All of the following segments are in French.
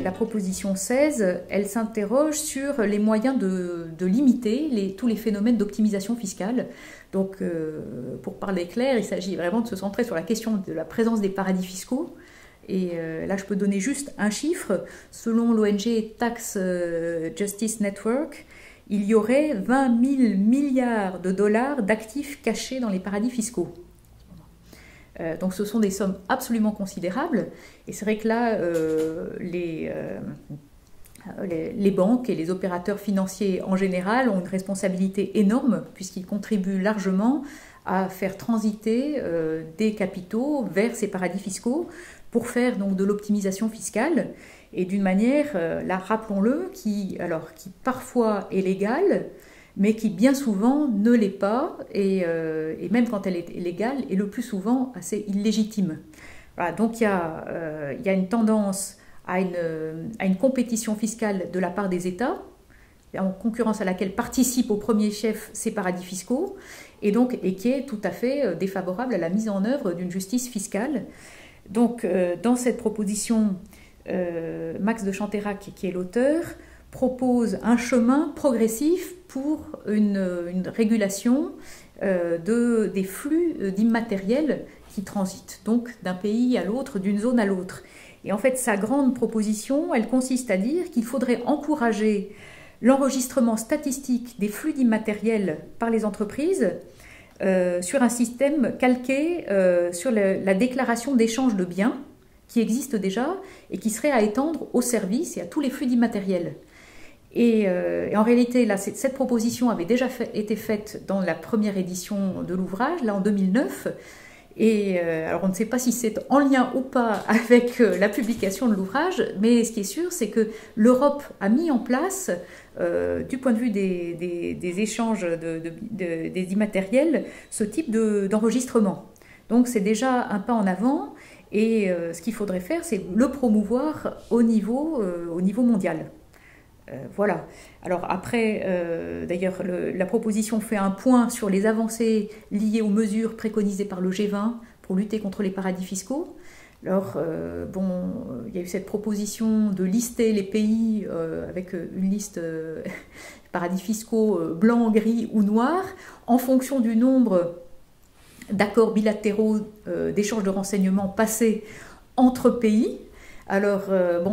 la proposition 16, elle s'interroge sur les moyens de limiter tous les phénomènes d'optimisation fiscale. Donc, pour parler clair, il s'agit vraiment de se centrer sur la question de la présence des paradis fiscaux. Et là, je peux donner juste un chiffre. Selon l'ONG Tax Justice Network, il y aurait 20 000 milliards de dollars d'actifs cachés dans les paradis fiscaux. Donc ce sont des sommes absolument considérables. Et c'est vrai que là, les banques et les opérateurs financiers en général ont une responsabilité énorme puisqu'ils contribuent largement à faire transiter des capitaux vers ces paradis fiscaux pour faire donc de l'optimisation fiscale et d'une manière, là rappelons-le, qui parfois est légale, mais qui bien souvent ne l'est pas, et même quand elle est légale, est le plus souvent assez illégitime. Voilà, donc il y a une tendance à une compétition fiscale de la part des États, en concurrence à laquelle participent au premier chef ces paradis fiscaux, et qui est tout à fait défavorable à la mise en œuvre d'une justice fiscale. Donc, dans cette proposition, Max de Chanteyrac, qui est l'auteur, propose un chemin progressif pour une régulation des flux d'immatériel qui transitent, donc d'un pays à l'autre, d'une zone à l'autre. Et en fait, sa grande proposition, elle consiste à dire qu'il faudrait encourager l'enregistrement statistique des flux d'immatériel par les entreprises sur un système calqué sur la déclaration d'échange de biens qui existe déjà et qui serait à étendre aux services et à tous les flux d'immatériel. Et en réalité, là, cette proposition avait déjà été faite dans la première édition de l'ouvrage, là en 2009. Et alors on ne sait pas si c'est en lien ou pas avec la publication de l'ouvrage, mais ce qui est sûr, c'est que l'Europe a mis en place, du point de vue des échanges des immatériels, ce type d'enregistrement. Donc c'est déjà un pas en avant, et ce qu'il faudrait faire, c'est le promouvoir au niveau mondial. Voilà. Alors après, d'ailleurs, la proposition fait un point sur les avancées liées aux mesures préconisées par le G20 pour lutter contre les paradis fiscaux. Alors, il y a eu cette proposition de lister les pays avec une liste paradis fiscaux blancs, gris ou noirs en fonction du nombre d'accords bilatéraux d'échange de renseignements passés entre pays. Alors,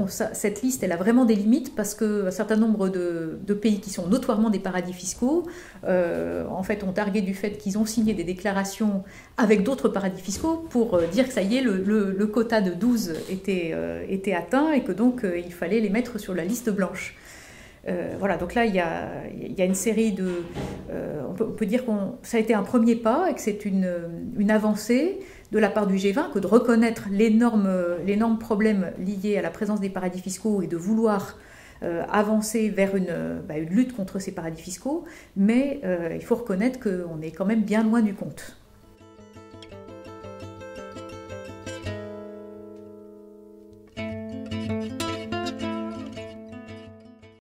cette liste, elle a vraiment des limites parce qu'un certain nombre de pays qui sont notoirement des paradis fiscaux, en fait, ont argué du fait qu'ils ont signé des déclarations avec d'autres paradis fiscaux pour dire que ça y est, le quota de 12 était atteint et que donc il fallait les mettre sur la liste blanche. Voilà, donc là, il y a une série de... on peut dire que ça a été un premier pas et que c'est une avancée de la part du G20 que de reconnaître l'énorme problème lié à la présence des paradis fiscaux et de vouloir avancer vers une lutte contre ces paradis fiscaux, mais il faut reconnaître qu'on est quand même bien loin du compte.